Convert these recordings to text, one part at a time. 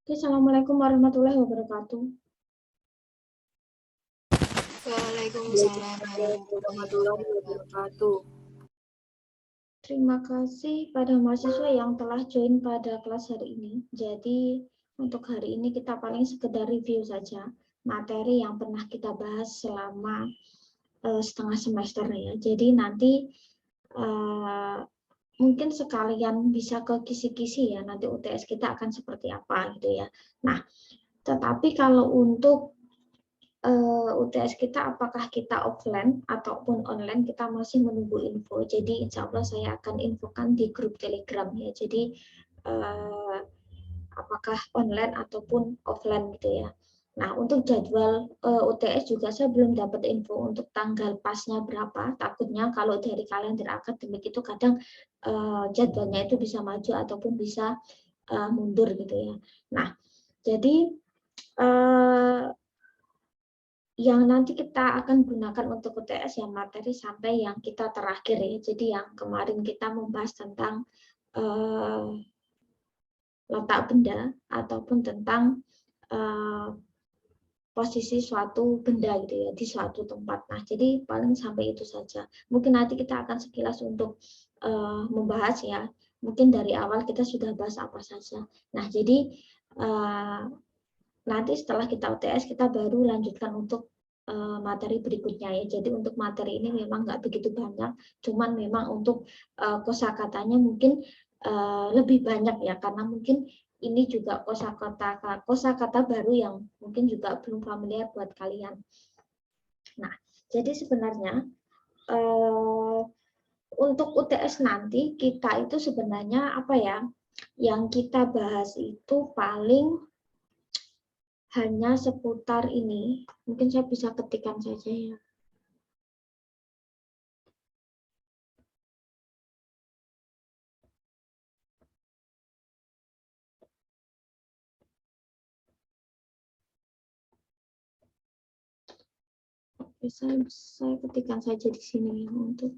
Oke, Assalamualaikum warahmatullahi wabarakatuh. Waalaikumsalam warahmatullahi wabarakatuh. Terima kasih pada mahasiswa yang telah join pada kelas hari ini. Jadi, untuk hari ini kita paling sekedar review saja materi yang pernah kita bahas selama setengah semester ya. Jadi nanti mungkin sekalian bisa ke kisi-kisi ya, nanti UTS kita akan seperti apa gitu ya. Nah, tetapi kalau untuk UTS kita apakah kita offline ataupun online, kita masih menunggu info. Jadi insya Allah saya akan infokan di grup Telegram ya. Jadi apakah online ataupun offline gitu ya. Nah, untuk jadwal UTS juga saya belum dapat info untuk tanggal pasnya berapa. Takutnya kalau dari kalender akademik itu kadang jadwalnya itu bisa maju ataupun bisa mundur gitu ya. Nah, jadi yang nanti kita akan gunakan untuk UTS yang materi sampai yang kita terakhir ya. Jadi yang kemarin kita membahas tentang letak benda ataupun tentang posisi suatu benda gitu ya di suatu tempat. Nah, jadi paling sampai itu saja. Mungkin nanti kita akan sekilas untuk membahas ya. Mungkin dari awal kita sudah bahas apa saja. Nah, jadi nanti setelah kita UTS kita baru lanjutkan untuk materi berikutnya ya. Jadi untuk materi ini memang nggak begitu banyak, cuman memang untuk kosakatanya mungkin lebih banyak ya, karena mungkin ini juga kosakata baru yang mungkin juga belum familiar buat kalian. Nah, jadi sebenarnya untuk UTS nanti kita itu sebenarnya apa ya? Yang kita bahas itu paling hanya seputar ini. Mungkin saya bisa ketikkan saja ya. Oke, saya ketikkan saja di sini ya untuk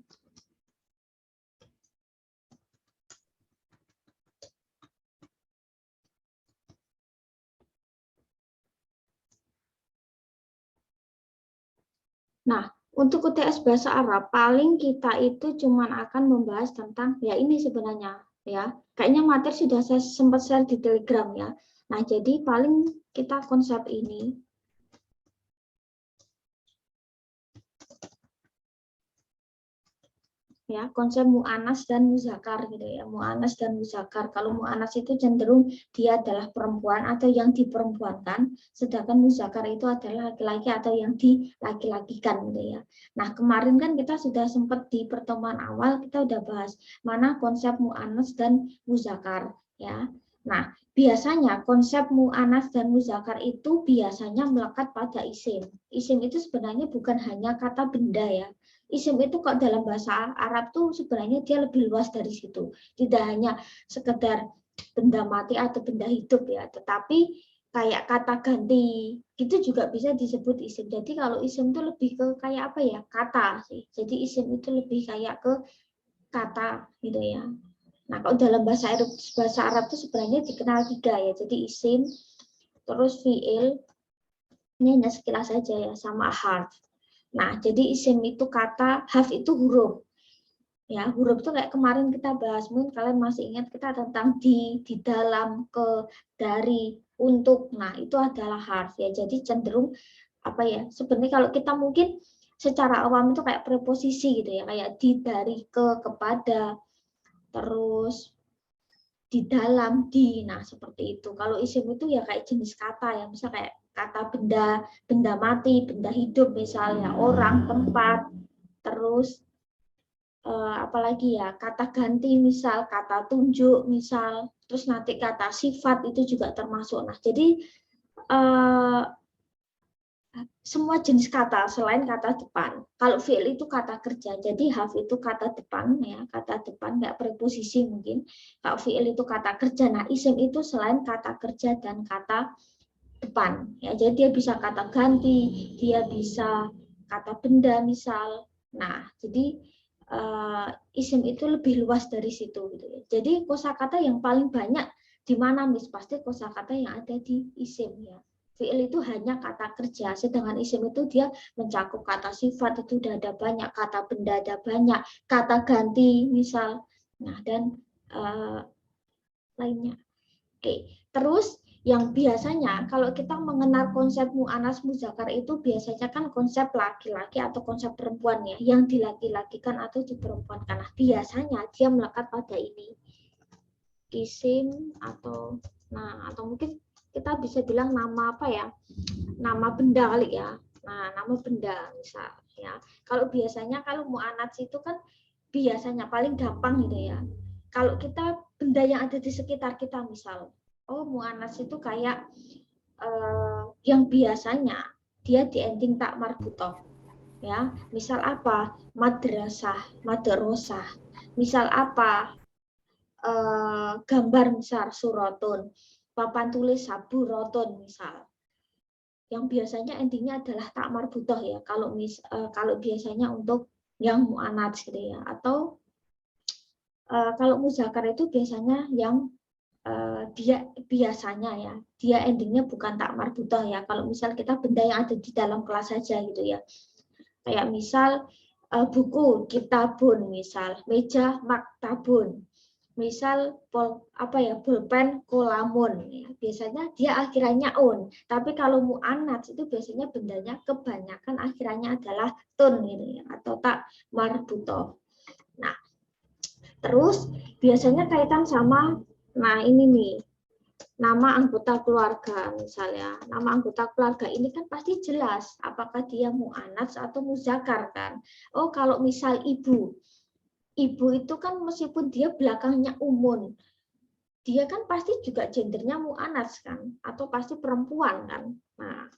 Nah, untuk UTS bahasa Arab paling kita itu cuma akan membahas tentang ya ini sebenarnya ya. Kayaknya materi sudah saya sempat share di Telegram ya. Nah, jadi paling kita konsep ini ya, konsep mu'anas dan muzakar gitu ya. Mu'anas dan muzakar. Kalau mu'anas itu cenderung dia adalah perempuan atau yang diperempuankan, sedangkan muzakar itu adalah laki-laki atau yang dilaki-lakikan gitu ya. Nah, kemarin kan kita sudah sempat di pertemuan awal kita udah bahas mana konsep mu'anas dan muzakar ya. Nah, biasanya konsep mu'anas dan muzakar itu biasanya melekat pada isim. Isim itu sebenarnya bukan hanya kata benda ya. Isim itu kok dalam bahasa Arab tuh sebenarnya dia lebih luas dari situ. Tidak hanya sekedar benda mati atau benda hidup ya, tetapi kayak kata ganti itu juga bisa disebut isim. Jadi kalau isim itu lebih ke kayak apa ya? Kata sih. Jadi isim itu lebih kayak ke kata gitu ya. Nah, kalau dalam bahasa Arab itu sebenarnya dikenal tiga ya. Jadi isim, terus fiil, ini hanya sekilas saja ya, sama harf. Nah, jadi isim itu kata, harf itu huruf. Ya, huruf itu kayak kemarin kita bahas, mungkin kalian masih ingat kita tentang di dalam, ke, dari, untuk. Nah, itu adalah harf ya. Jadi cenderung apa ya? Sebenarnya kalau kita mungkin secara awam itu kayak preposisi gitu ya, kayak di, dari, ke, kepada, terus di dalam, di. Nah, seperti itu. Kalau isim itu ya kayak jenis kata ya, misal kayak kata benda, benda mati, benda hidup misalnya, orang, tempat, terus apalagi ya, kata ganti misal, kata tunjuk misal, terus nanti kata sifat itu juga termasuk. Nah, jadi semua jenis kata selain kata depan. Kalau fi'il itu kata kerja, jadi harf itu kata depan ya, kata depan nggak preposisi mungkin. Kalau fi'il itu kata kerja, nah isim itu selain kata kerja dan kata depan ya, jadi dia bisa kata ganti, dia bisa kata benda misal. Nah, jadi isim itu lebih luas dari situ gitu ya. Jadi kosakata yang paling banyak Di mana Miss? Pasti kosakata yang ada di isim ya. Fi'il itu hanya kata kerja, sedangkan isim itu dia mencakup kata sifat, itu udah ada banyak, kata benda ada banyak, kata ganti misal. Nah, dan lainnya. Oke, terus yang biasanya kalau kita mengenal konsep mu'anas muzakkar itu biasanya kan konsep laki-laki atau konsep perempuan ya, yang dilaki-lakikan atau diperempuankan. Nah, biasanya dia melekat pada ini. Isim atau mungkin kita bisa bilang nama apa ya? Nama benda kali ya. Nah, nama benda misal ya. Kalau biasanya kalau mu'anats itu kan biasanya paling gampang gitu ya. Kalau kita benda yang ada di sekitar kita misal, mu'anats itu kayak yang biasanya dia di ending tak marbutoh ya. Misal apa? Madrasah, madrasah. Misal apa? Gambar misal suratun, papan tulis saburotun misal. Yang biasanya endingnya adalah tak marbutoh ya. Kalau biasanya untuk yang mu'anats gitu ya. Atau kalau muzakkar itu biasanya yang dia biasanya ya, dia endingnya bukan tak marbutoh ya. Kalau misal kita benda yang ada di dalam kelas saja gitu ya. Kayak misal buku kitabun misal, meja maktabun. Misal pulpen kolamun ya. Biasanya dia akhirannya un, tapi kalau mu'anats itu biasanya bendanya kebanyakan akhirannya adalah tun gitu ya, atau tak marbutoh. Nah, terus biasanya kaitan sama ini nih, nama anggota keluarga misalnya. Nama anggota keluarga ini kan pasti jelas apakah dia mu'anats atau muzakkar kan. Kalau misal ibu itu kan meskipun dia belakangnya umun, dia kan pasti juga gendernya mu'anats kan, atau pasti perempuan kan. Nah,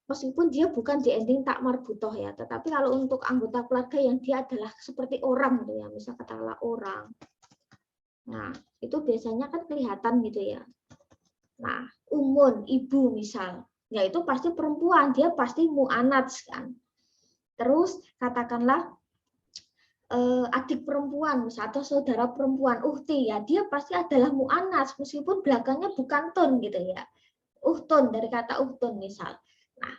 meskipun dia bukan di ending tak marbutoh ya, tetapi kalau untuk anggota keluarga yang dia adalah seperti orang gitu ya, misal katakanlah orang. Nah, itu biasanya kan kelihatan gitu ya. Nah, umun, ibu misal, ya itu pasti perempuan, dia pasti mu'anats kan. Terus katakanlah adik perempuan atau saudara perempuan uhti ya, dia pasti adalah mu'anats meskipun belakangnya bukan tun gitu ya, uhtun dari kata uhtun misal. Nah,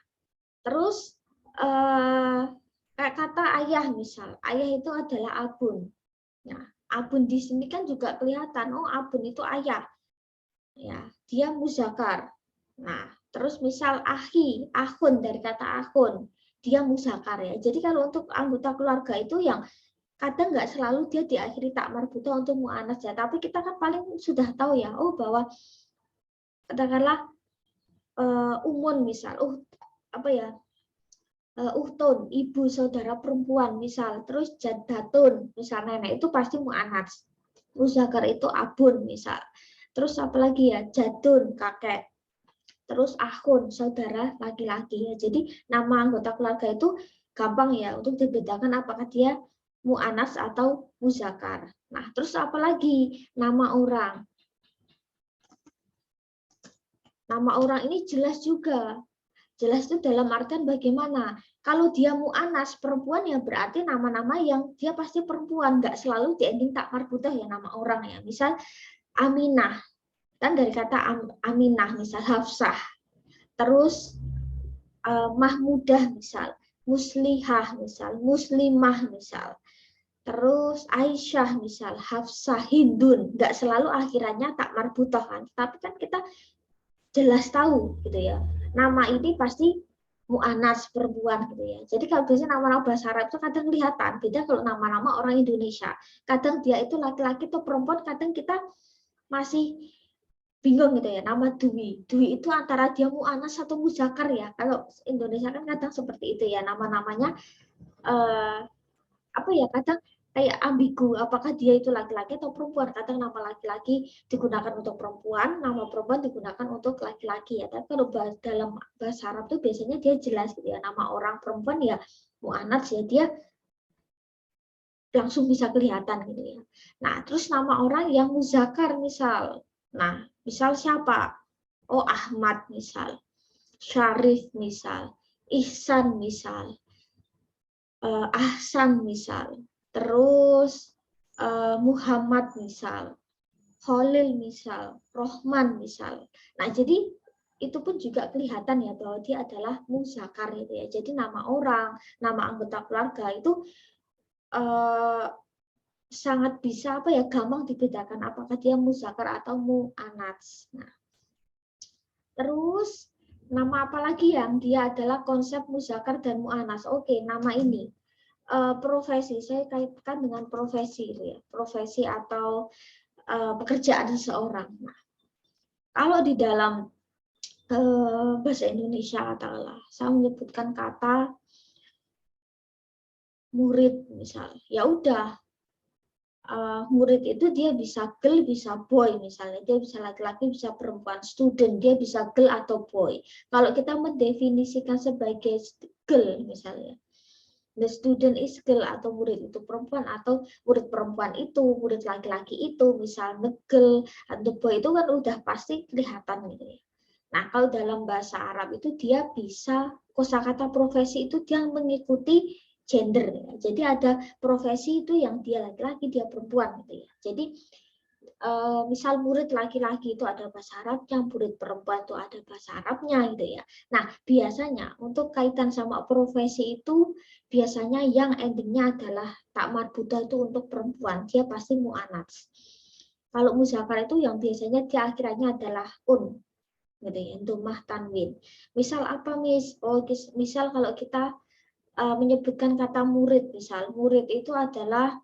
terus kayak kata ayah misal, ayah itu adalah abun. Nah, abun di sini kan juga kelihatan, abun itu ayah ya, dia muzakkar. Nah, terus misal ahi, ahun dari kata ahun, dia muzakkar ya. Jadi kalau untuk anggota keluarga itu yang kadang nggak selalu dia diakhiri tak marbutoh untuk mu'anats ya, tapi kita kan paling sudah tahu ya, bahwa katakanlah umun misal, uhtun, ibu saudara perempuan misal, terus jaddatun misal nenek itu pasti mu'anats. Muzakkar itu abun misal. Terus apalagi ya, jadun kakek. Terus ahun saudara laki-laki ya. Jadi nama anggota keluarga itu gampang ya untuk dibedakan apakah dia mu'anats atau muzakkar. Nah, terus apalagi nama orang. Nama orang ini jelas juga. Jelas itu dalam artian bagaimana? Kalau dia mu'anats perempuan ya berarti nama-nama yang dia pasti perempuan, nggak selalu di ending tak marbutoh ya nama orang ya. Misal Aminah, kan dari kata Aminah misal Hafsah. Terus Mahmudah misal, Muslihah misal, Muslimah misal. Terus Aisyah misal, Hafsah, Hindun, nggak selalu akhirannya tak marbutoh kan, tapi kan kita jelas tahu gitu ya. Nama ini pasti mu'anats perempuan gitu ya. Jadi kalau biasanya nama-nama bahasa Arab itu kadang kelihatan, beda kalau nama-nama orang Indonesia. Kadang dia itu laki-laki atau perempuan, kadang kita masih bingung gitu ya. Nama Dwi itu antara dia mu'anats atau muzakkar ya. Kalau Indonesia kan kadang seperti itu ya, nama-namanya kadang kayak ambigu, apakah dia itu laki-laki atau perempuan. Kadang nama laki-laki digunakan untuk perempuan, nama perempuan digunakan untuk laki-laki ya. Tapi kalau dalam bahasa Arab tuh biasanya dia jelas gitu ya, nama orang perempuan ya mu'anats ya, dia langsung bisa kelihatan gitu ya. Nah, terus nama orang yang muzakkar misal. Nah, misal siapa? Ahmad misal, Syarif misal, Ihsan misal, Ahsan misal, terus Muhammad misal, Khalil misal, Rohman misal. Nah, jadi itu pun juga kelihatan ya bahwa dia adalah muzakkar itu ya. Jadi nama orang, nama anggota keluarga itu sangat bisa apa ya, gampang dibedakan apakah dia muzakkar atau muannats. Nah, terus nama apa lagi yang dia adalah konsep muzakkar dan muannats? Oke, nama ini. Profesi, saya kaitkan dengan profesi ya. Profesi atau pekerjaan seseorang. Nah, kalau di dalam bahasa Indonesia katakanlah, saya menyebutkan kata murid misal, ya udah, murid itu dia bisa girl, bisa boy misalnya, dia bisa laki-laki, bisa perempuan, student, dia bisa girl atau boy. Kalau kita mendefinisikan sebagai girl misalnya, the student is girl, atau murid itu perempuan, atau murid perempuan itu, murid laki-laki itu, misalnya girl atau boy, itu kan udah pasti kelihatan gitu ya. Nah, kalau dalam bahasa Arab itu dia bisa, kosakata profesi itu dia mengikuti gender ya. Jadi ada profesi itu yang dia laki-laki, dia perempuan gitu ya. Jadi misal murid laki-laki itu ada bahasa Arabnya, murid perempuan itu ada bahasa Arabnya gitu ya. Nah, biasanya untuk kaitan sama profesi itu biasanya yang endingnya adalah tak marbuta itu untuk perempuan, dia pasti muannats. Kalau muzakkar itu yang biasanya dia akhirnya adalah gitu ya, domah tanwin. Misal apa misal kalau kita menyebutkan kata murid, misal murid itu adalah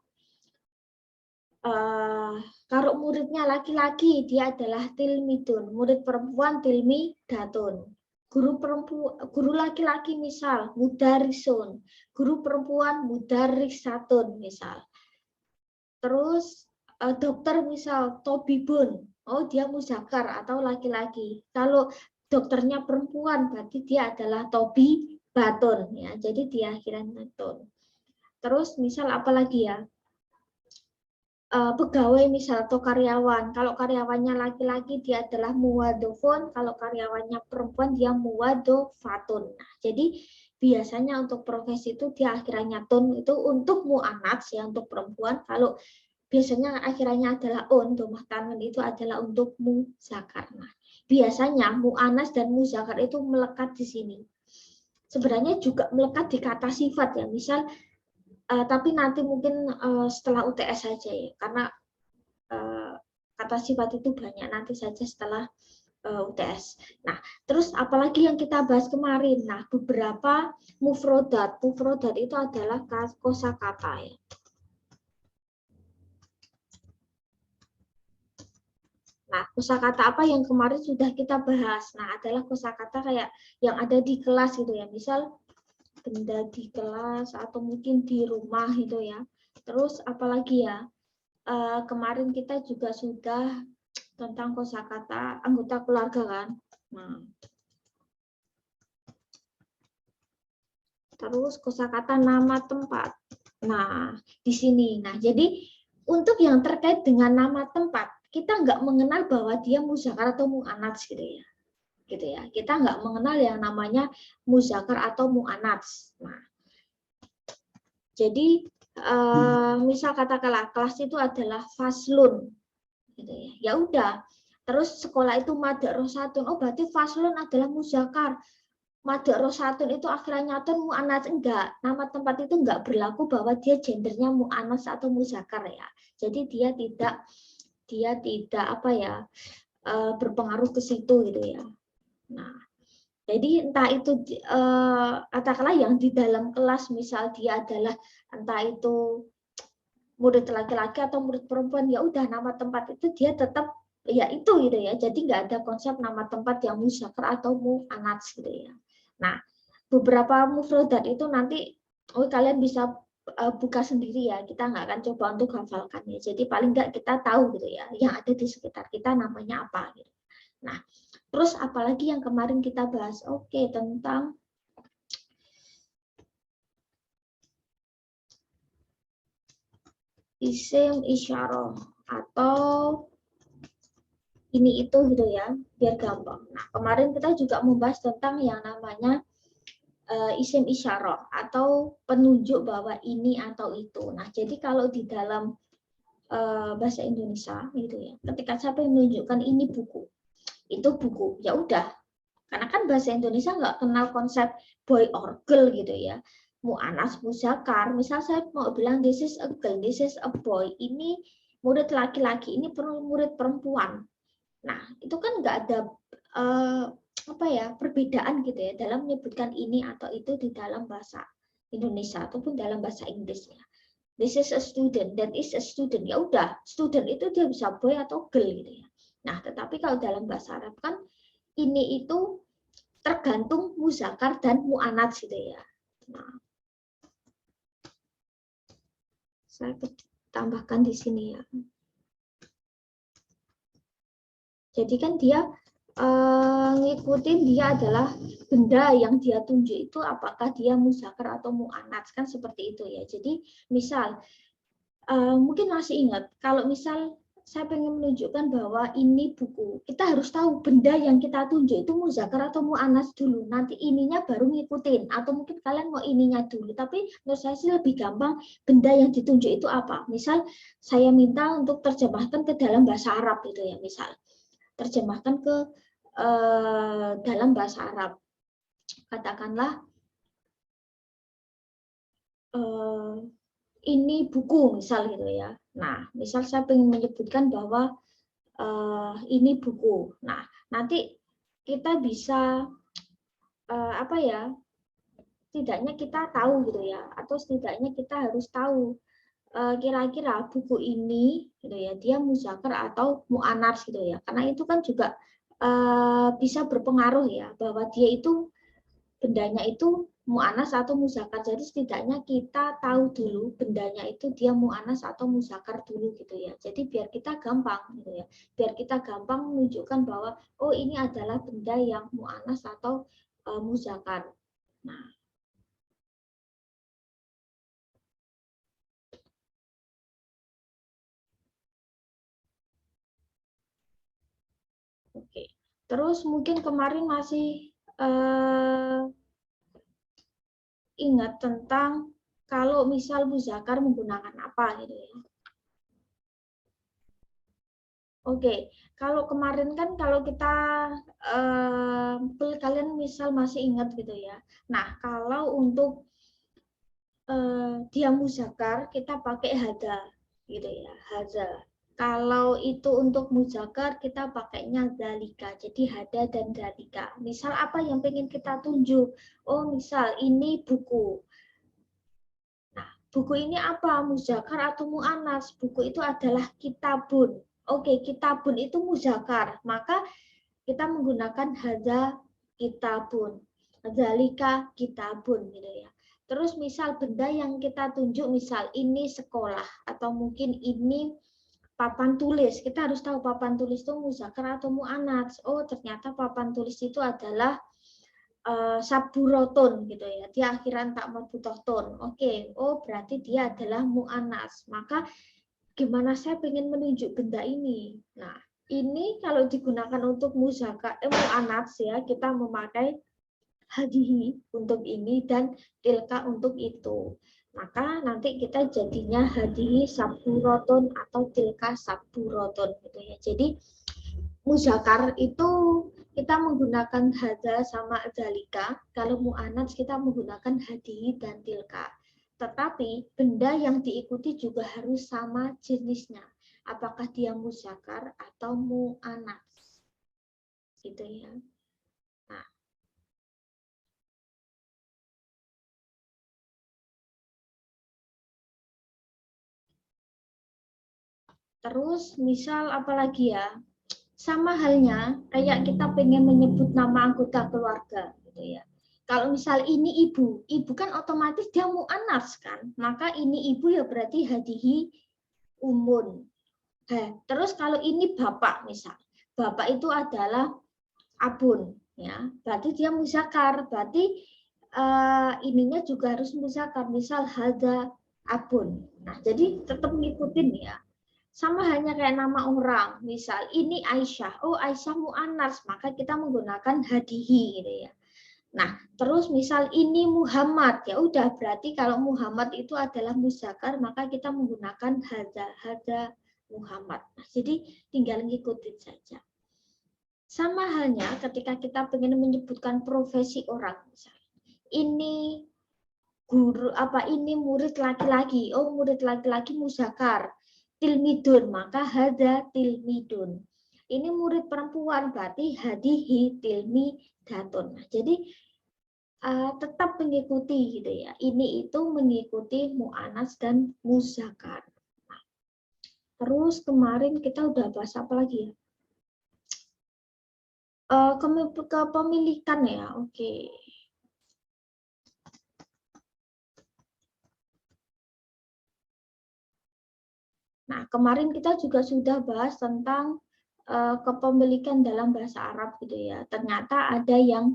kalau muridnya laki-laki dia adalah tilmidun, murid perempuan tilmidatun. Guru laki-laki misal mudarisun, guru perempuan mudarisatun misal. Terus dokter misal tobibun, oh dia muzakkar atau laki-laki. Kalau dokternya perempuan berarti dia adalah tobi batun ya. Jadi dia akhiran tun. Terus misal apalagi ya? Pegawai misal atau karyawan. Kalau karyawannya laki-laki dia adalah muwadofun, kalau karyawannya perempuan dia muwadofatun. Nah, jadi biasanya untuk profesi itu dia akhirannya tun itu untuk muannats ya, untuk perempuan. Kalau biasanya akhirannya adalah domah tanwin itu adalah untuk muzakkar. Nah, biasanya muannats dan muzakkar itu melekat di sini. Sebenarnya juga melekat di kata sifat ya. Misal tapi nanti mungkin setelah UTS saja ya, karena kata sifat itu banyak, nanti saja setelah UTS. Nah, terus apalagi yang kita bahas kemarin. Nah, beberapa mufrodat. Mufrodat itu adalah kosakata ya. Nah, kosakata apa yang kemarin sudah kita bahas? Nah, adalah kosakata kayak yang ada di kelas gitu ya. Misal benda di kelas atau mungkin di rumah gitu ya. Terus apalagi ya? Kemarin kita juga sudah tentang kosakata anggota keluarga kan. Nah, terus kosakata nama tempat. Nah, di sini. Nah, jadi untuk yang terkait dengan nama tempat, kita nggak mengenal bahwa dia muzakkar atau muannats gitu ya. Gitu ya. Kita nggak mengenal yang namanya muzakkar atau muannats. Nah, jadi misal katakanlah kelas itu adalah faslun gitu ya. Ya udah. Terus sekolah itu madrasatun. Oh, berarti faslun adalah muzakkar. Madrasatun itu akhirnya tun muannats, enggak. Nama tempat itu enggak berlaku bahwa dia gendernya muannats atau muzakkar ya. Jadi dia tidak apa ya, berpengaruh ke situ gitu ya. Nah, jadi entah itu katakanlah yang di dalam kelas misal dia adalah entah itu murid laki-laki atau murid perempuan, ya udah nama tempat itu dia tetap ya itu gitu ya. Jadi nggak ada konsep nama tempat yang muzakkar atau muannats gitu ya. Nah, beberapa mufrodat itu nanti kalian bisa buka sendiri ya. Kita nggak akan coba untuk hafalkan ya. Jadi paling nggak kita tahu gitu ya, yang ada di sekitar kita namanya apa gitu. Nah, terus apalagi yang kemarin kita bahas? Oke, tentang isim isyarah atau ini itu gitu ya, biar gampang. Nah, kemarin kita juga membahas tentang yang namanya isim isyarah atau penunjuk bahwa ini atau itu. Nah, jadi kalau di dalam bahasa Indonesia gitu ya. Ketika saya pengen menunjukkan ini buku, itu buku, ya udah. Karena kan bahasa Indonesia nggak kenal konsep boy or girl gitu ya. Mu'anas, muzakkar. Misal saya mau bilang this is a girl, this is a boy. Ini murid laki-laki, ini murid perempuan. Nah, itu kan nggak ada apa ya, perbedaan gitu ya dalam menyebutkan ini atau itu di dalam bahasa Indonesia ataupun dalam bahasa Inggrisnya. This is a student, that is a student. Ya udah, student itu dia bisa boy atau girl gitu ya. Nah, tetapi kalau dalam bahasa Arab kan ini itu tergantung muzakkar dan mu'annats gitu ya. Nah, saya tambahkan di sini ya. Jadi kan dia ngikutin dia adalah benda yang dia tunjuk itu apakah dia muzakkar atau mu'annats, kan seperti itu ya. Jadi misal mungkin masih ingat kalau misal saya pengen menunjukkan bahwa ini buku, kita harus tahu benda yang kita tunjuk itu muzakkar atau mu'annats dulu, nanti ininya baru ngikutin, atau mungkin kalian mau ininya dulu. Tapi menurut saya sih lebih gampang benda yang ditunjuk itu apa. Misal saya minta untuk terjemahkan ke dalam bahasa Arab gitu ya, misal terjemahkan ke dalam bahasa Arab, katakanlah ini buku misal gitu ya. Nah, misal saya ingin menyebutkan bahwa ini buku. Nah, nanti kita bisa apa ya? Setidaknya kita tahu gitu ya, atau setidaknya kita harus tahu kira-kira buku ini gitu ya, dia muzakkar atau mu'annats gitu ya. Karena itu kan juga bisa berpengaruh ya, bahwa dia itu bendanya itu mu'annas atau muzakkar. Jadi setidaknya kita tahu dulu bendanya itu dia mu'annas atau muzakkar dulu gitu ya. Jadi biar kita gampang gitu ya. Biar kita gampang menunjukkan bahwa oh ini adalah benda yang mu'annas atau muzakkar. Nah, oke. Terus mungkin kemarin masih ingat tentang kalau misal muzakkar menggunakan apa gitu ya. Oke, kalau kemarin kan kalau kita kalian misal masih ingat gitu ya. Nah, kalau untuk dia muzakkar kita pakai hada gitu ya, hada. Kalau itu untuk muzakkar kita pakainya dalika. Jadi hada dan dalika. Misal apa yang pengen kita tunjuk? Oh, misal ini buku. Nah, buku ini apa? Muzakkar atau mu'annas? Buku itu adalah kitabun. Oke, kitabun itu muzakkar. Maka kita menggunakan hadza kitabun. Dzalika kitabun gitu ya. Terus misal benda yang kita tunjuk, misal ini sekolah atau mungkin ini papan tulis. Kita harus tahu papan tulis itu muzakkar atau mu'annats. Oh, ternyata papan tulis itu adalah saburoton gitu ya, dia akhiran tak marbutohton. Oke, oh berarti dia adalah mu'annas. Maka gimana saya pengen menunjuk benda ini. Nah, ini kalau digunakan untuk muzakkar mu'annats ya, kita memakai hadihi untuk ini dan tilka untuk itu. Maka nanti kita jadinya hadihi saburoton atau tilka saburoton gitu ya. Jadi muzakkar itu kita menggunakan hadza sama dzalika, kalau mu'annats kita menggunakan hadihi dan tilka. Tetapi benda yang diikuti juga harus sama jenisnya. Apakah dia muzakkar atau mu'annats. Gitu ya. Nah, terus misal apalagi ya? Sama halnya kayak kita pengen menyebut nama anggota keluarga gitu ya. Kalau misal ini ibu, ibu kan otomatis dia mu'annats kan, maka ini ibu ya berarti hadihi umun. Terus kalau ini bapak misal, bapak itu adalah abun ya, berarti dia muzakkar, berarti ininya juga harus muzakkar, misal hadza abun. Nah, jadi tetap ngikutin ya. Sama halnya kayak nama orang, misal ini Aisyah, oh Aisyah mu'annats, maka kita menggunakan hadihi gitu ya. Nah, terus misal ini Muhammad, ya udah berarti kalau Muhammad itu adalah muzakkar, maka kita menggunakan hadza, hadza Muhammad. Nah, jadi tinggal ngikutin saja. Sama halnya ketika kita ingin menyebutkan profesi orang, misalnya, ini guru ini murid laki-laki, oh murid laki-laki Muzakar, tilmidun, maka hada tilmidun. Ini murid perempuan, berarti hadihi tilmidatun. Nah, jadi tetap mengikuti gitu ya. Ini itu mengikuti mu'anas dan Muzakar. Nah, terus kemarin kita udah bahas apa lagi ya? Kepemilikan ya, oke. Nah, kemarin kita juga sudah bahas tentang kepemilikan dalam bahasa Arab gitu ya. Ternyata ada yang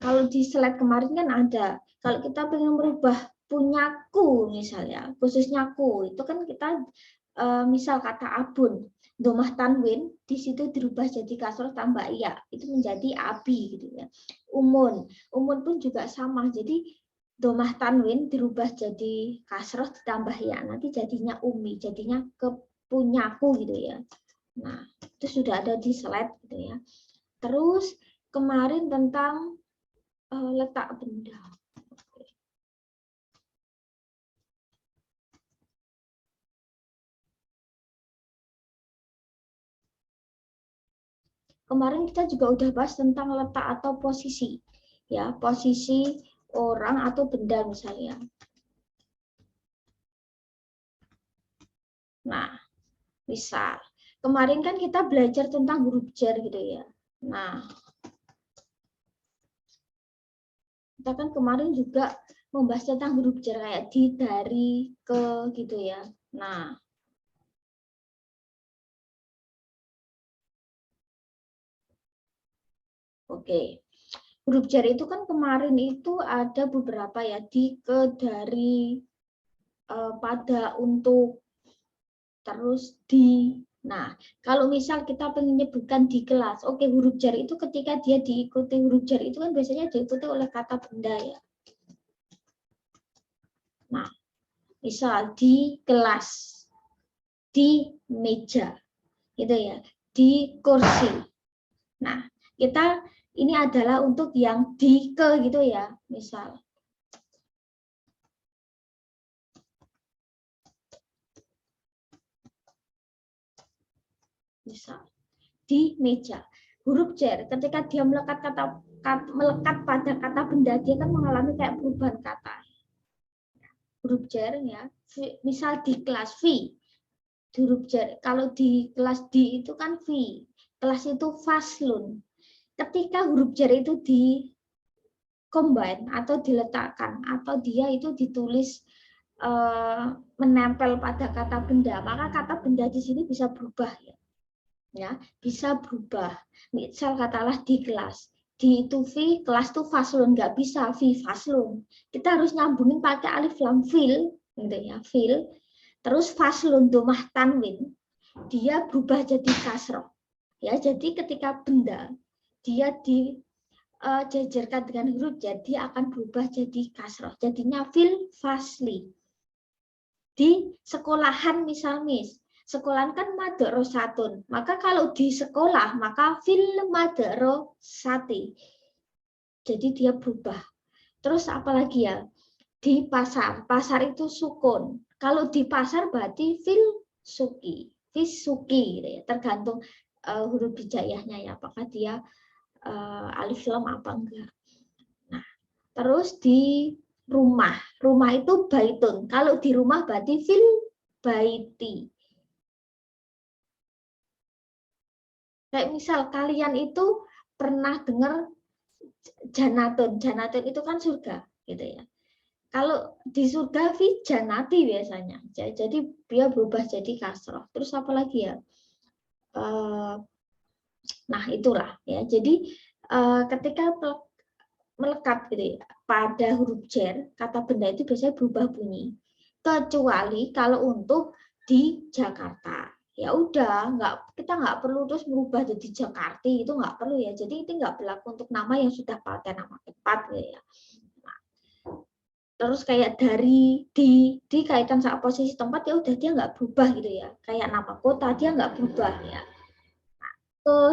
kalau di slide kemarin kan ada, kalau kita pengen merubah punyaku misalnya, khususnya ku, itu kan kita misal kata abun, domah tanwin, di situ dirubah jadi kasroh tambah iya, itu menjadi abi gitu ya. Umun pun juga sama, jadi domah tanwin dirubah jadi kasroh ditambah ya, nanti jadinya umi, jadinya kepunyaku gitu ya. Nah, itu sudah ada di slide gitu ya. Terus kemarin tentang letak benda. Kemarin kita juga udah bahas tentang letak atau posisi, ya, posisi orang atau benda misalnya. Nah, misal kemarin kan kita belajar tentang huruf jar gitu ya. Nah, kita kan kemarin juga membahas tentang huruf jar kayak di, dari, ke gitu ya. Nah, oke. Huruf jar itu kan kemarin itu ada beberapa ya, di, ke, dari, pada, untuk, terus di. Nah, kalau misal kita pengen menyebutkan di kelas, oke, huruf jar itu ketika dia diikuti huruf jar itu kan biasanya diikuti oleh kata benda ya. Nah, misal di kelas, di meja, gitu ya, di kursi. Nah, kita ini adalah untuk yang di, ke gitu ya, misal. Misal di meja. Huruf jar ketika dia melekat pada kata benda, dia kan mengalami kayak perubahan kata. Huruf jar ya, misal di kelas V, huruf jar kalau di kelas D itu kan V, kelas itu faslun. Ketika huruf jar itu di combine atau diletakkan atau dia itu ditulis menempel pada kata benda, maka kata benda di sini bisa berubah ya, bisa berubah. Misal katalah di kelas, di itu V, kelas itu faslun, nggak bisa V faslun. Kita harus nyambungin pakai alif lam fil, gitu ya, fil. Terus faslun domah tanwin, dia berubah jadi kasroh. Ya, jadi ketika benda dia dijajarkan dengan huruf jar, dia akan berubah jadi kasroh. Jadinya fil fasli. Di sekolahan misal sekolahan kan madrasatun, maka kalau di sekolah maka fil madrasati, jadi dia berubah. Terus apalagi ya, di pasar itu sukun, kalau di pasar berarti fil suki gitu ya, tergantung huruf hijaiyahnya ya, apakah dia alif lam apa enggak. Nah, terus di rumah itu baitun, kalau di rumah berarti fil baiti. Kayak misal kalian itu pernah dengar janatun itu kan surga gitu ya. Kalau di surga fi janati biasanya, jadi dia berubah jadi kasroh. Terus apa lagi ya? Nah itulah ya. Jadi ketika melekat gitu ya, pada huruf jar, kata benda itu biasanya berubah bunyi. Kecuali kalau untuk di Jakarta. Ya udah, kita nggak perlu terus merubah jadi Jakarta, itu nggak perlu ya. Jadi itu nggak berlaku untuk nama yang sudah pada nama tempat gitu ya. Nah, Terus kayak dari, di kaitan sama posisi tempat ya udah dia nggak berubah gitu ya. Kayak nama kota dia nggak berubah ya.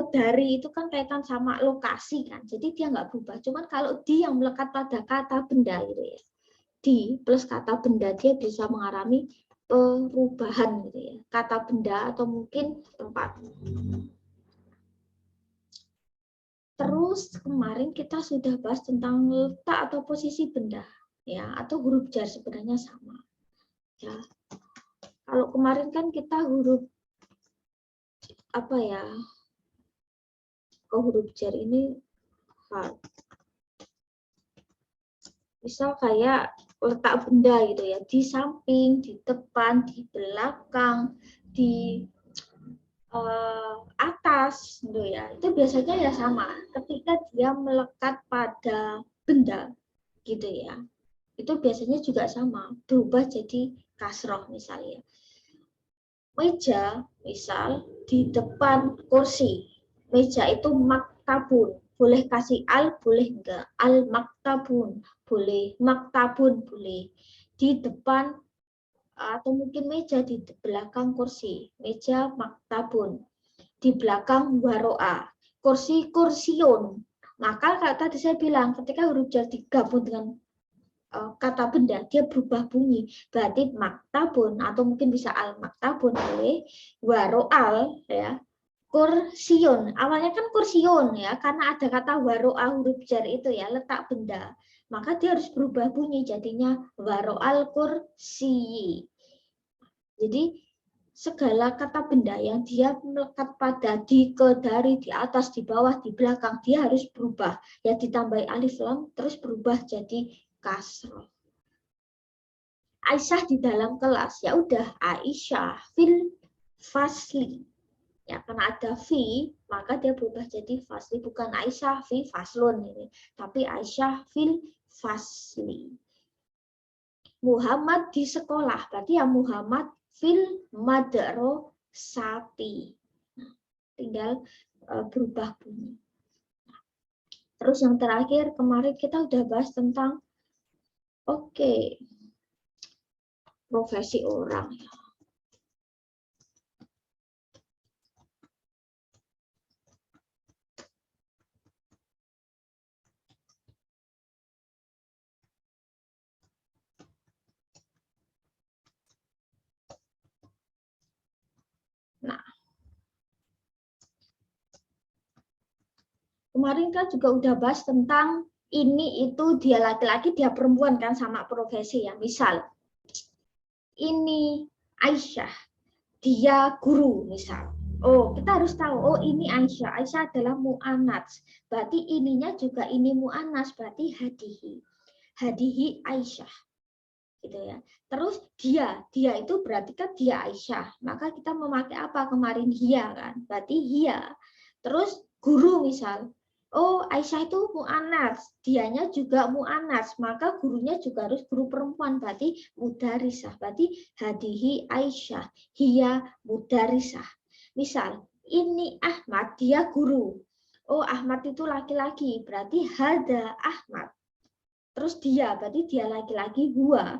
Dari itu kan kaitan sama lokasi kan, jadi dia nggak berubah. Cuman kalau di yang melekat pada kata benda gitu ya, di plus kata benda dia bisa mengalami perubahan gitu ya, kata benda atau mungkin tempat. Terus kemarin kita sudah bahas tentang letak atau posisi benda ya, atau huruf jar sebenarnya sama ya. Kalau kemarin kan kita huruf apa ya, huruf jar ini misal kayak letak benda gitu ya, di samping, di depan, di belakang, di atas gitu ya. Itu biasanya ya sama ketika dia melekat pada benda gitu ya. Itu biasanya juga sama, berubah jadi kasroh misalnya. Meja misal di depan kursi. Meja itu maktabun. Boleh kasih al, boleh enggak. Al maktabun, boleh. Maktabun, boleh. Di depan atau mungkin meja di belakang kursi. Meja maktabun. Di belakang waro'a. Kursi kursiun. Maka kalau tadi saya bilang ketika huruf jar digabung dengan kata benda, dia berubah bunyi. Berarti maktabun atau mungkin bisa al maktabun boleh, waro'al ya, kursiun. Awalnya kan kursiun ya, karena ada kata waro'a huruf jar itu ya, letak benda. Maka dia harus berubah bunyi jadinya waro'al kursi. Jadi segala kata benda yang dia melekat pada di, ke, dari, di atas, di bawah, di belakang, dia harus berubah. Ya ditambahi alif lam terus berubah jadi kasroh. Aisyah di dalam kelas, ya udah Aisyah fil fasli. Ya karena ada fi, maka dia berubah jadi fasli, bukan Aisyah fi faslun ini, tapi Aisyah fil fasli. Muhammad di sekolah, berarti ya Muhammad fil madrasati. Tinggal berubah bunyi. Terus yang terakhir kemarin kita udah bahas tentang profesi orang ya. Nah, kemarin kan juga udah bahas tentang ini itu dia laki-laki, dia perempuan kan sama profesi ya. Misal ini Aisyah, dia guru misal. Oh, kita harus tahu, oh ini Aisyah. Aisyah adalah mu'anats. Berarti ininya juga ini mu'anas, berarti hadihi. Hadihi Aisyah. Gitu ya. Terus dia itu berarti kan dia Aisyah. Maka kita memakai apa kemarin hia kan? Berarti hia. Terus guru misal. Oh, Aisyah itu mu'anas, dianya juga mu'anas, maka gurunya juga harus guru perempuan, berarti mudarisah, berarti hadihi Aisyah, hia mudarisah. Misal, ini Ahmad, dia guru. Oh, Ahmad itu laki-laki, berarti hada Ahmad. Terus dia, berarti dia laki-laki, huwa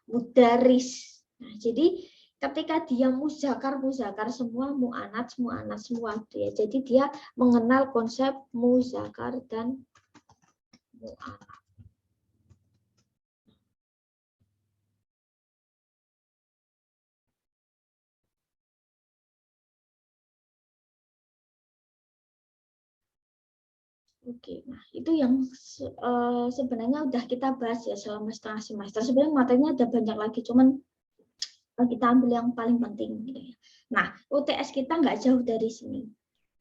mudaris. Nah, jadi ketika dia muzakar semua, mu'anats semua ya. Jadi dia mengenal konsep muzakar dan mu'anats. Oke, nah itu yang sebenarnya udah kita bahas ya selama setengah semester. Sebenarnya materinya ada banyak lagi, cuman kita ambil yang paling penting gitu ya. Nah, UTS kita nggak jauh dari sini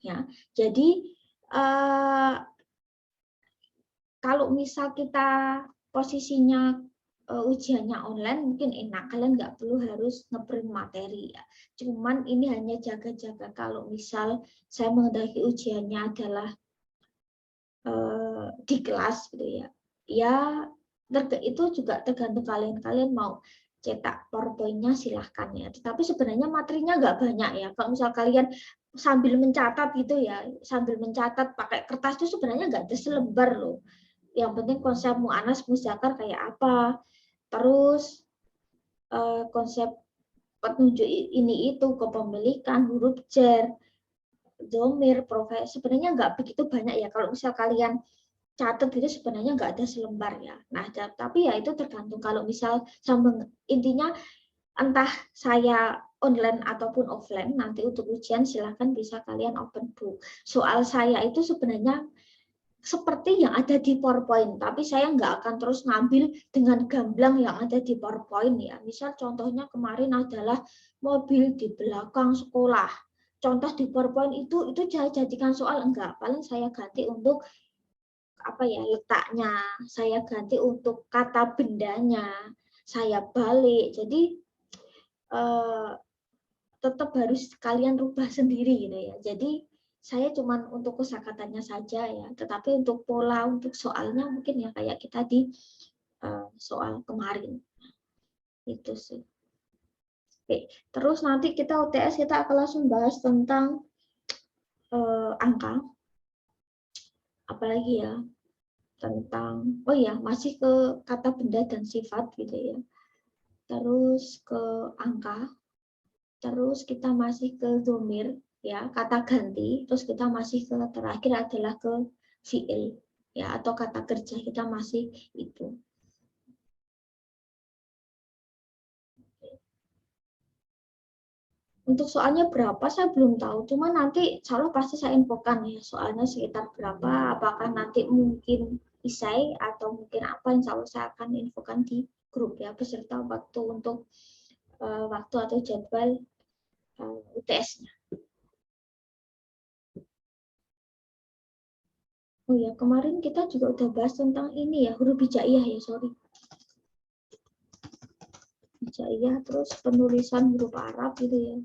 ya. Jadi kalau misal kita posisinya ujiannya online mungkin enak, kalian nggak perlu harus ngeprint materi ya. Cuman ini hanya jaga-jaga kalau misal saya menghendaki ujiannya adalah di kelas gitu ya. Ya itu juga tergantung kalian mau cetak PowerPoint-nya silahkan ya. Tetapi sebenarnya materinya nggak banyak ya. Kalau misal kalian sambil mencatat gitu ya, sambil mencatat pakai kertas itu sebenarnya nggak ada selembar loh. Yang penting konsep mu'anas muzakar kayak apa, Terus konsep penunjuk ini itu, kepemilikan, huruf jar, domir, profil, sebenarnya nggak begitu banyak ya. Kalau misal kalian catat itu sebenarnya nggak ada selembar ya. Nah, tapi ya itu tergantung. Kalau misal sambung, intinya entah saya online ataupun offline, nanti untuk ujian silahkan bisa kalian open book. Soal saya itu sebenarnya seperti yang ada di PowerPoint, tapi saya nggak akan terus ngambil dengan gamblang yang ada di PowerPoint ya. Misal contohnya kemarin adalah mobil di belakang sekolah. Contoh di PowerPoint itu saya jadikan soal enggak, paling saya ganti untuk apa ya, letaknya, saya ganti untuk kata bendanya, saya balik. Jadi tetap harus kalian rubah sendiri gitu ya. Jadi saya cuman untuk kosakatanya saja ya, tetapi untuk pola, untuk soalnya mungkin ya kayak kita di soal kemarin. Itu sih. Oke, terus nanti kita UTS kita akan langsung bahas tentang angka. Apalagi ya, tentang, oh ya, masih ke kata benda dan sifat gitu ya. Terus ke angka, terus kita masih ke domir, ya, kata ganti, terus kita masih ke terakhir adalah ke fiil, ya, atau kata kerja, kita masih itu. Untuk soalnya berapa saya belum tahu, cuma nanti insya pasti saya infokan ya, soalnya sekitar berapa, apakah nanti mungkin isai atau mungkin apa, insya Allah saya akan infokan di grup ya, beserta waktu untuk waktu atau jadwal UTS-nya. Oh ya, kemarin kita juga udah bahas tentang ini ya, huruf hijaiyah ya, sorry. Hijaiyah, terus penulisan huruf Arab gitu ya.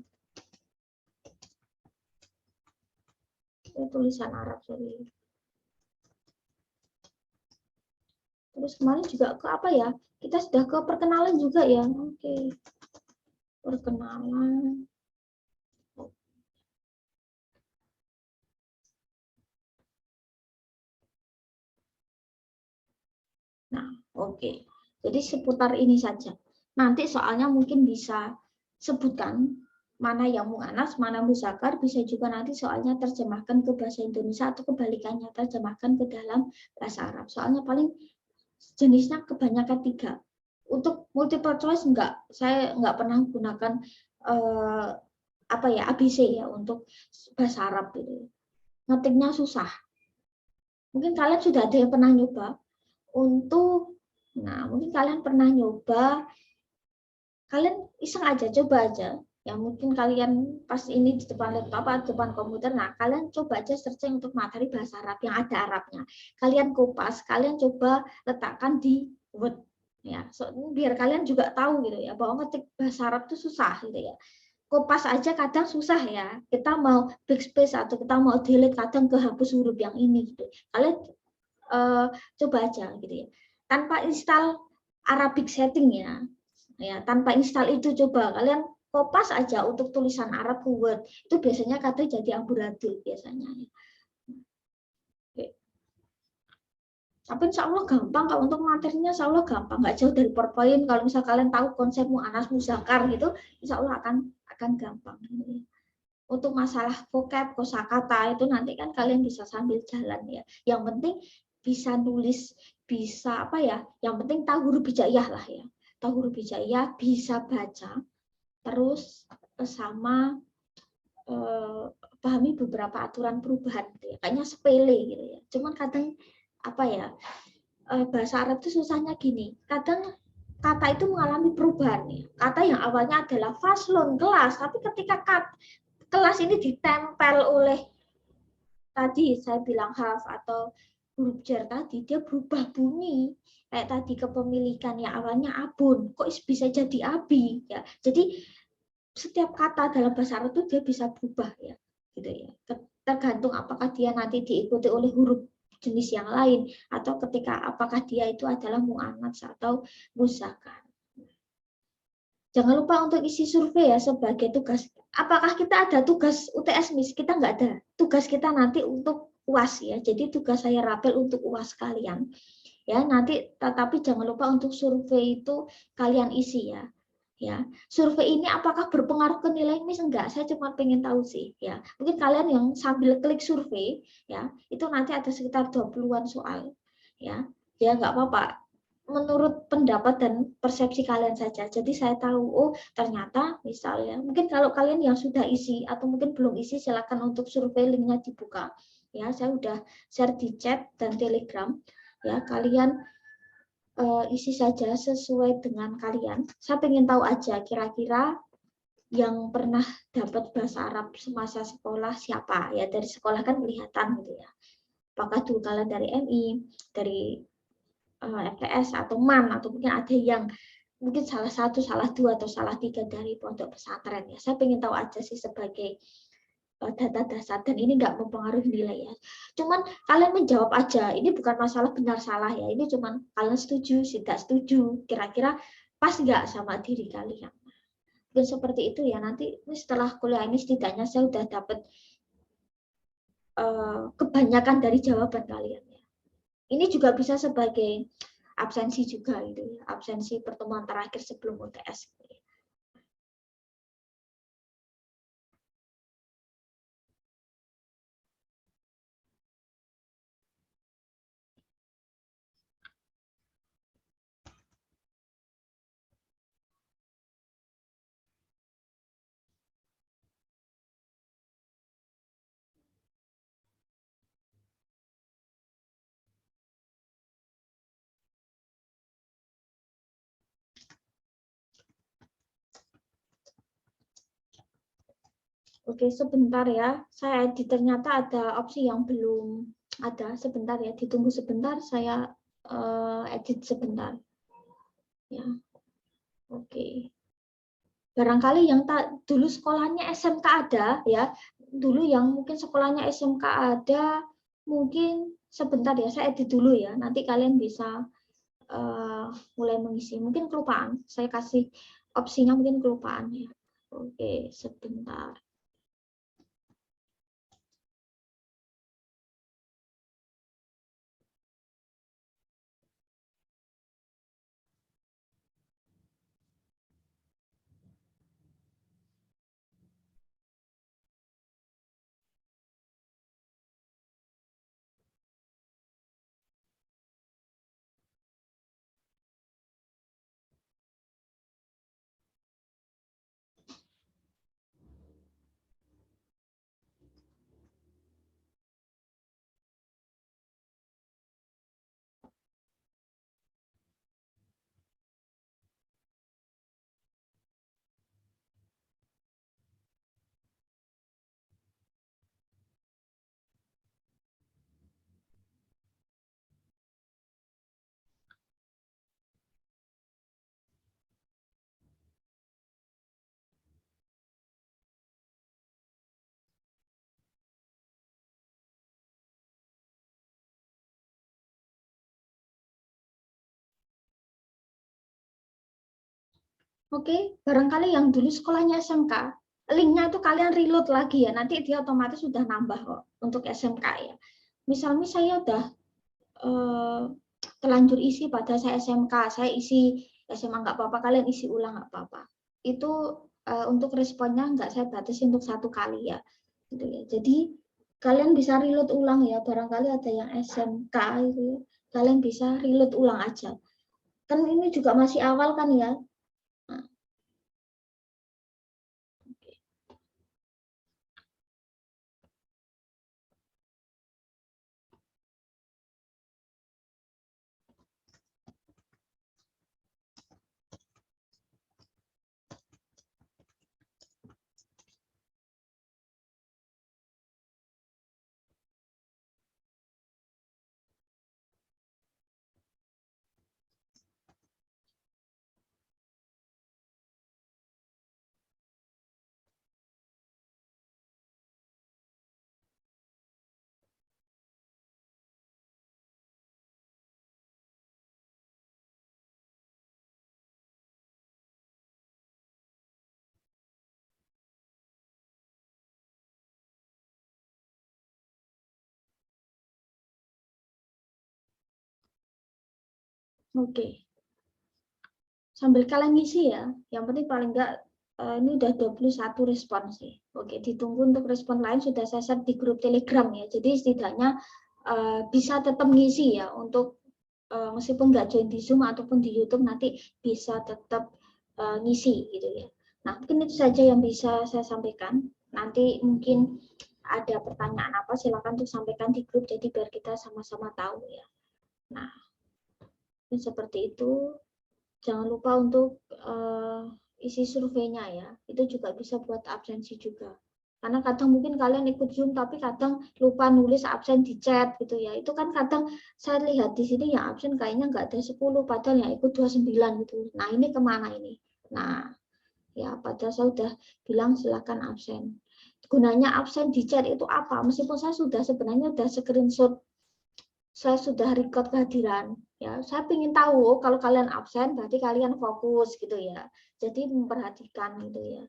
Tulisan Arab, sorry. Terus kemarin juga ke apa ya? Kita sudah ke perkenalan juga ya. Oke. Perkenalan. Nah, oke. Jadi seputar ini saja. Nanti soalnya mungkin bisa sebutkan mana yang mu'anas, mana muzakkar, bisa juga nanti soalnya terjemahkan ke bahasa Indonesia atau kebalikannya, terjemahkan ke dalam bahasa Arab. Soalnya paling jenisnya kebanyakan 3. Untuk multiple choice saya nggak pernah gunakan apa ya, ABC ya untuk bahasa Arab gitu. Ngetiknya susah. Mungkin kalian sudah ada yang pernah nyoba untuk, nah mungkin kalian pernah nyoba, kalian iseng aja, coba aja. Ya mungkin kalian pas ini di depan laptop atau depan komputer, nah kalian coba aja searching untuk materi bahasa Arab yang ada Arabnya. Kalian kupas, kalian coba letakkan di Word ya, biar kalian juga tahu gitu ya, bahwa ngetik bahasa Arab itu susah gitu ya. Kupas aja kadang susah ya. Kita mau backspace atau kita mau delete kadang kehapus huruf yang ini gitu. Kalian coba aja gitu ya. Tanpa install Arabic setting ya. Ya, tanpa install itu coba kalian kopas aja untuk tulisan Arab ke Word. Itu biasanya kadang jadi amburadul biasanya. Oke. Tapi insya Allah gampang, kalau untuk materinya insya Allah gampang, nggak jauh dari PowerPoint. Kalau misal kalian tahu konsep mu'anas muzakkar gitu, insya Allah akan gampang. Untuk masalah vocab, kosakata itu nanti kan kalian bisa sambil jalan ya. Yang penting bisa nulis, bisa apa ya? Yang penting tahu huruf hijaiyah lah ya. Tahu huruf hijaiyah, bisa baca, terus sama pahami beberapa aturan perubahan gitu ya. Kayaknya sepele gitu ya. Cuman kadang apa ya? Bahasa Arab itu susahnya gini. Kadang kata itu mengalami perubahan ya. Kata yang awalnya adalah faslun, kelas, tapi ketika kelas ini ditempel oleh tadi saya bilang haf atau huruf jar tadi, dia berubah bunyi. Kayak tadi kepemilikan yang awalnya abun, kok bisa jadi abi ya. Jadi setiap kata dalam bahasa Arab itu dia bisa berubah ya, gitu ya. Tergantung apakah dia nanti diikuti oleh huruf jenis yang lain atau ketika apakah dia itu adalah mu'annats atau muzakkar. Jangan lupa untuk isi survei ya sebagai tugas. Apakah kita ada tugas UTS, Miss? Kita nggak ada. Tugas kita nanti untuk UAS ya. Jadi tugas saya rapel untuk UAS kalian. Ya, nanti tetapi jangan lupa untuk survei itu kalian isi ya. Ya, survei ini apakah berpengaruh ke nilai Miss? Enggak, saya cuma pengen tahu sih ya. Mungkin kalian yang sambil klik survei ya, itu nanti ada sekitar 20-an soal ya. Ya enggak apa-apa. Menurut pendapat dan persepsi kalian saja. Jadi saya tahu, oh ternyata misalnya, mungkin kalau kalian yang sudah isi atau mungkin belum isi, silakan untuk survei linknya dibuka. Ya, saya udah share di chat dan Telegram. Ya, kalian isi saja sesuai dengan kalian. Saya ingin tahu aja kira-kira yang pernah dapat bahasa Arab semasa sekolah siapa ya, dari sekolah kan kelihatan gitu ya. Apakah dulu kalian dari MI, dari FTS atau MAN, atau mungkin ada yang mungkin salah satu, salah dua, atau salah tiga dari pondok pesantren ya. Saya ingin tahu aja sih sebagai data dasar, dan ini nggak mempengaruhi nilai ya. Cuman kalian menjawab aja, ini bukan masalah benar salah ya, ini cuman kalian setuju, tidak setuju, kira-kira pas nggak sama diri kalian. Dan seperti itu ya, nanti setelah kuliah ini setidaknya saya udah dapat kebanyakan dari jawaban kalian ya. Ini juga bisa sebagai absensi juga gitu ya, absensi pertemuan terakhir sebelum UTS. Oke, sebentar ya. Saya ternyata ada opsi yang belum ada. Sebentar ya, ditunggu sebentar. Saya edit sebentar. Ya, oke. Barangkali yang dulu sekolahnya SMK ada ya. Dulu yang mungkin sekolahnya SMK ada, mungkin sebentar ya. Saya edit dulu ya. Nanti kalian bisa mulai mengisi. Mungkin kelupaan. Saya kasih opsinya mungkin kelupaan ya. Oke, sebentar. Oke, barangkali yang dulu sekolahnya SMK, linknya itu kalian reload lagi ya, nanti dia otomatis sudah nambah kok untuk SMK ya. Misalnya saya udah eh, terlanjur isi pada saya SMK, saya isi SMA nggak apa-apa, kalian isi ulang nggak apa-apa. Itu untuk responnya nggak saya batasi untuk satu kali ya, gitu ya. Jadi kalian bisa reload ulang ya, barangkali ada yang SMK itu, ya. Kalian bisa reload ulang aja. Kan ini juga masih awal kan ya. Nah, Oke. Sambil kalian ngisi ya. Yang penting paling enggak ini udah 21 respon sih. Oke, ditunggu untuk respon lain sudah saya share di grup Telegram ya. Jadi setidaknya bisa tetap ngisi ya untuk meskipun nggak join di Zoom ataupun di YouTube nanti bisa tetap ngisi gitu ya. Nah, mungkin itu saja yang bisa saya sampaikan. Nanti mungkin ada pertanyaan apa silakan tuh sampaikan di grup jadi biar kita sama-sama tahu ya. Nah, seperti itu. Jangan lupa untuk isi surveinya ya. Itu juga bisa buat absensi juga. Karena kadang mungkin kalian ikut Zoom tapi kadang lupa nulis absen di chat gitu ya. Itu kan kadang saya lihat di sini yang absen kayaknya nggak ada 10 padahal yang ikut 29 gitu. Nah, ini kemana ini? Nah, ya padahal saya sudah bilang silakan absen. Gunanya absen di chat itu apa? Meskipun saya sudah sebenarnya sudah screenshot, saya sudah record kehadiran ya, saya ingin tahu kalau kalian absen berarti kalian fokus gitu ya, jadi memperhatikan gitu ya.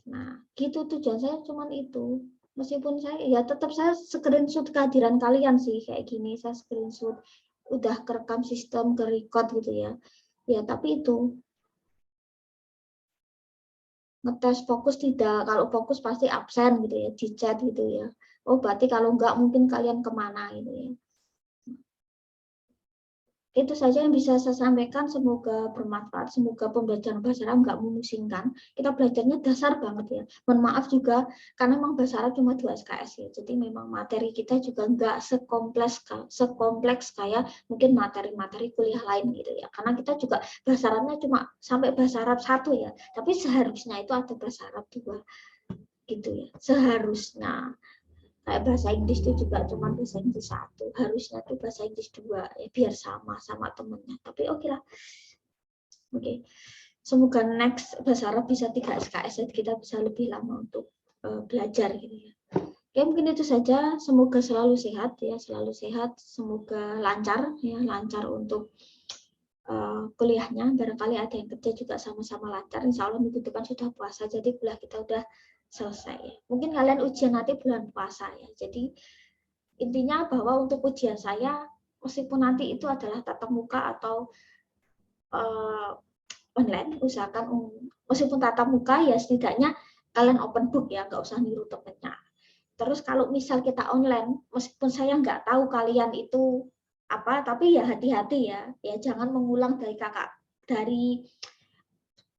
Nah gitu tujuan saya cuman itu, meskipun saya ya tetap saya screenshot kehadiran kalian sih kayak gini, saya screenshot udah kerekam sistem ke record gitu ya, ya tapi itu ngetes fokus tidak, kalau fokus pasti absen gitu ya di chat gitu ya. Oh berarti kalau enggak mungkin kalian kemana gitu ya. Itu saja yang bisa saya sampaikan, semoga bermanfaat, semoga pembelajaran bahasa Arab nggak memusingkan. Kita belajarnya dasar banget ya. Mohon maaf juga, karena memang bahasa Arab cuma 2 SKS ya, jadi memang materi kita juga nggak sekompleks kayak mungkin materi-materi kuliah lain gitu ya. Karena kita juga bahasa Arabnya cuma sampai bahasa Arab 1 ya, tapi seharusnya itu ada bahasa Arab 2 gitu ya, seharusnya. Kayak bahasa Inggris itu juga cuma bahasa Inggris 1, harusnya tuh bahasa Inggris 2 ya, biar sama temennya. Tapi oke lah. Oke. Semoga next bahasa Arab bisa 3 SKS jadi kita bisa lebih lama untuk belajar gitu ya. Oke, mungkin itu saja. Semoga selalu sehat ya, selalu sehat. Semoga lancar ya, lancar untuk kuliahnya. Barangkali ada yang kerja juga sama-sama lancar. Insya Allah minggu depan sudah puasa, jadi kuliah kita udah selesai. Mungkin kalian ujian nanti bulan puasa ya. Jadi intinya bahwa untuk ujian saya, meskipun nanti itu adalah tatap muka atau online, usahakan meskipun tatap muka ya setidaknya kalian open book ya, nggak usah niru temennya. Terus kalau misal kita online, meskipun saya nggak tahu kalian itu apa, tapi ya hati-hati ya, ya jangan mengulang dari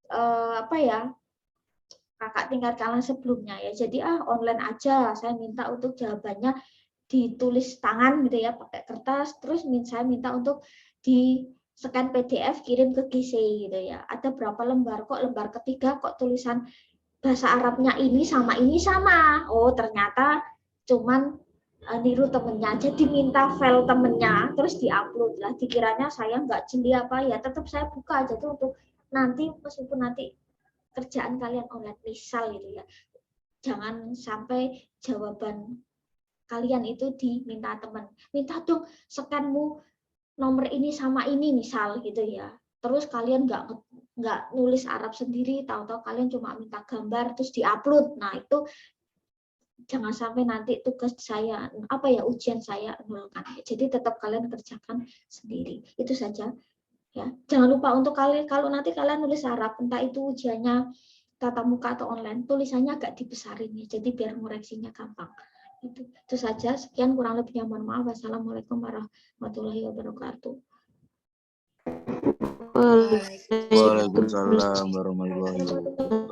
apa ya, kakak tingkat kalian sebelumnya ya. Jadi online aja, saya minta untuk jawabannya ditulis tangan gitu ya, pakai kertas, terus saya minta untuk di scan PDF kirim ke GC gitu ya. Ada berapa lembar, kok lembar ketiga kok tulisan bahasa Arabnya ini sama. Oh ternyata cuman niru temennya, jadi minta file temennya terus diupload lah. Dikiranya saya nggak jeli apa ya, tetap saya buka jadi untuk nanti meskipun nanti kerjaan kalian online misal gitu ya, jangan sampai jawaban kalian itu diminta teman, minta dong scanmu nomor ini sama ini misal gitu ya, terus kalian nggak nulis Arab sendiri, tahu-tahu kalian cuma minta gambar terus diupload. Nah itu jangan sampai nanti tugas saya apa ya, ujian saya nolkan. Jadi tetap kalian kerjakan sendiri. Itu saja ya. Jangan lupa untuk kalian kalau nanti kalian nulis Arab, entah itu ujiannya tatap muka atau online, tulisannya agak dibesarin ya, jadi biar ngoreksinya gampang. Itu saja, sekian, kurang lebihnya mohon maaf. Wassalamualaikum warahmatullahi wabarakatuh. Waalaikumsalam. Waalaikumsalam warahmatullahi wabarakatuh.